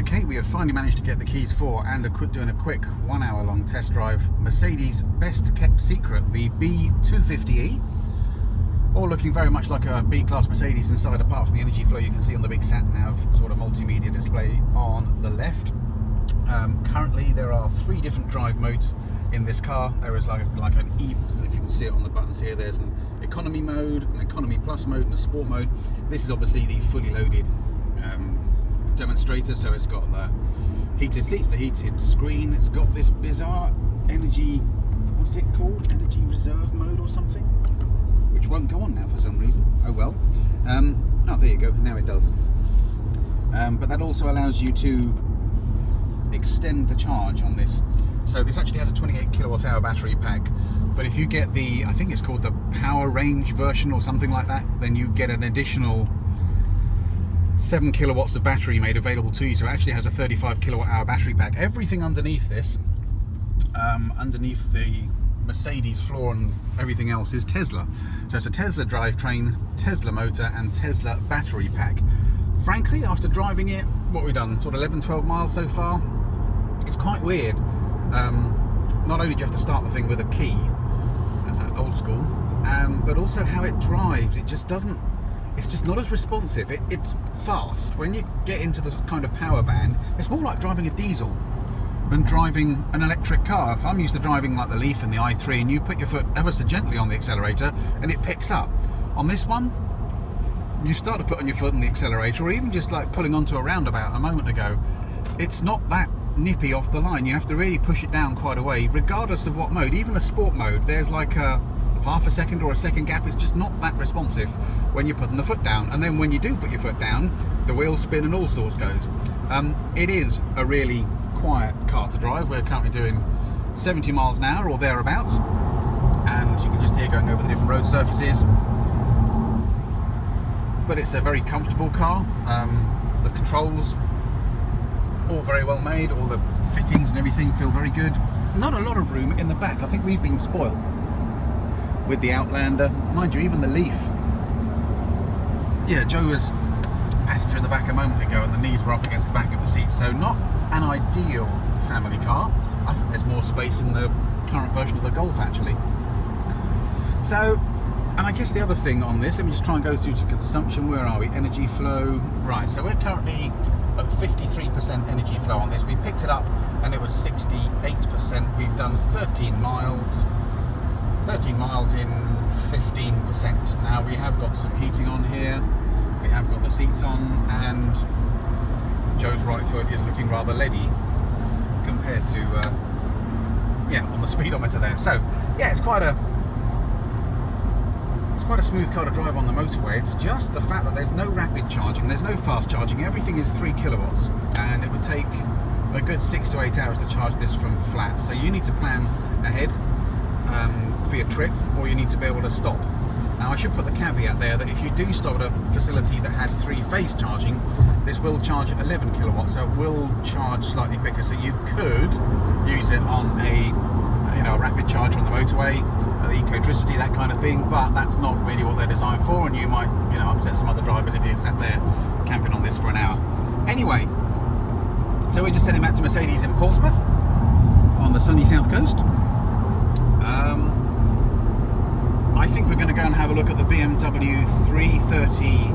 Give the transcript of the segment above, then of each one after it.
Okay, we have finally managed to get the keys for and doing a quick 1 hour long test drive Mercedes best kept secret, the B250e. All looking very much like a B-class Mercedes inside, apart from the energy flow you can see on the big sat-nav sort of multimedia display on the left. Currently there are 3 different drive modes in this car. There is like an E, if you can see it on the buttons here, there's an economy mode, an economy plus mode and a sport mode. This is obviously the fully loaded demonstrator, so it's got the heated seats, the heated screen, it's got this bizarre energy, what's it called, energy reserve mode or something, which won't go on now for some reason. Oh well. Oh, there you go, now it does. But that also allows you to extend the charge on this. So this actually has a 28 kilowatt hour battery pack, but if you get the, I think it's called the power range version or something like that, then you get an additional 7 kilowatts of battery made available to you. So it actually has a 35 kilowatt hour battery pack. Everything underneath this, underneath the Mercedes floor and everything else, is Tesla. So it's a Tesla drivetrain, Tesla motor and Tesla battery pack. Frankly, after driving it, what we've done, sort of 11-12 miles so far, it's quite weird. Not only do you have to start the thing with a key, old school, but also how it drives. It just doesn't, it's just not as responsive. It's fast. When you get into the kind of power band, it's more like driving a diesel than driving an electric car. If I'm used to driving like the Leaf and the i3, and you put your foot ever so gently on the accelerator and it picks up. On this one, you start to put on your foot on the accelerator, or even just like pulling onto a roundabout a moment ago, it's not that nippy off the line. You have to really push it down quite a way, regardless of what mode. Even the sport mode, there's like a half a second or a second gap. It's just not that responsive when you're putting the foot down. And then when you do put your foot down, the wheels spin and all sorts goes. It is a really quiet car to drive. We're currently doing 70 miles an hour or thereabouts, and you can just hear going over the different road surfaces. But it's a very comfortable car. The controls, all very well made, all the fittings and everything feel very good. Not a lot of room in the back. I think we've been spoiled with the Outlander. Mind you, even the Leaf. Yeah, Joe was passenger in the back a moment ago and the knees were up against the back of the seat, so not an ideal family car. I think there's more space in the current version of the Golf actually. So, and I guess the other thing on this, let me just try and go through to consumption. Where are we? Energy flow. Right, so we're currently at 53% energy flow on this. We picked it up and it was 68%. We've done 13 miles in 15%. Now we have got some heating on here. We have got the seats on, and Joe's right foot is looking rather leady compared to, yeah, on the speedometer there. So yeah, it's quite a smooth car to drive on the motorway. It's just the fact that there's no rapid charging, there's no fast charging, everything is 3 kilowatts, and it would take a good 6 to 8 hours to charge this from flat. So you need to plan ahead for your trip, or you need to be able to stop. Now I should put the caveat there that if you do stop at a facility that has 3-phase charging, this will charge at 11 kilowatts, so it will charge slightly quicker. So you could use it on a rapid charger on the motorway, the Ecotricity, that kind of thing, but that's not really what they're designed for, and you might upset some other drivers if you sat there camping on this for an hour. Anyway, so we're just heading back to Mercedes in Portsmouth on the sunny south coast. I think we're going to go and have a look at the BMW 330,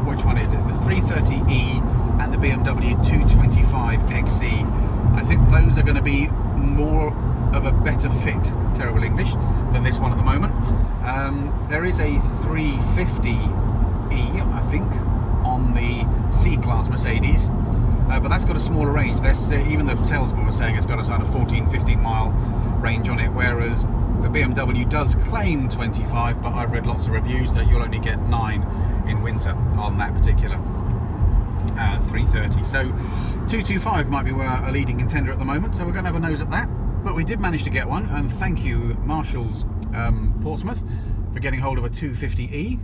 which one is it? The 330e and the BMW 225xe. I think those are going to be more of a better fit, terrible English, than this one at the moment. There is a 350e, I think, on the C-Class Mercedes, but that's got a smaller range. Even the salesman was saying it's got a sort of 14-15 mile range on it, whereas the BMW does claim 25, but I've read lots of reviews that you'll only get 9 in winter on that particular 330. So 225 might be a leading contender at the moment, so we're going to have a nose at that. But we did manage to get one, and thank you Marshalls Portsmouth for getting hold of a 250e.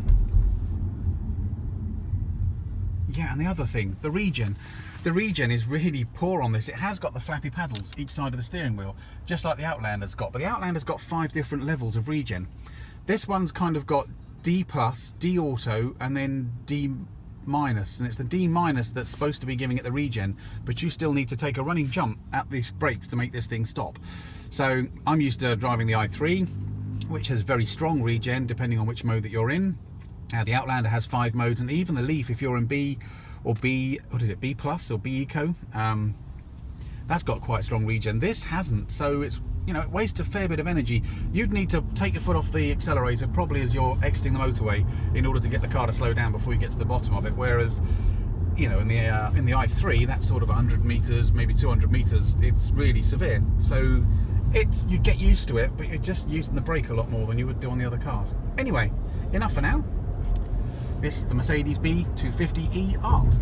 Yeah, and the other thing, the regen. The regen is really poor on this. It has got the flappy paddles each side of the steering wheel, just like the Outlander's got, but the Outlander's got 5 different levels of regen. This one's kind of got D+, D Auto, and then D minus, and it's the D minus that's supposed to be giving it the regen, but you still need to take a running jump at these brakes to make this thing stop. So I'm used to driving the i3, which has very strong regen depending on which mode that you're in. The Outlander has 5 modes, and even the Leaf, if you're in B or B, what is it, B plus or B eco, that's got quite strong regen. This hasn't, so it's, you know, it wastes a fair bit of energy. You'd need to take your foot off the accelerator probably as you're exiting the motorway in order to get the car to slow down before you get to the bottom of it. Whereas, you know, in the i3, that's sort of 100 meters, maybe 200 meters. It's really severe. So it's, you get used to it, but you're just using the brake a lot more than you would do on the other cars. Anyway, enough for now. This is the Mercedes B250e Art.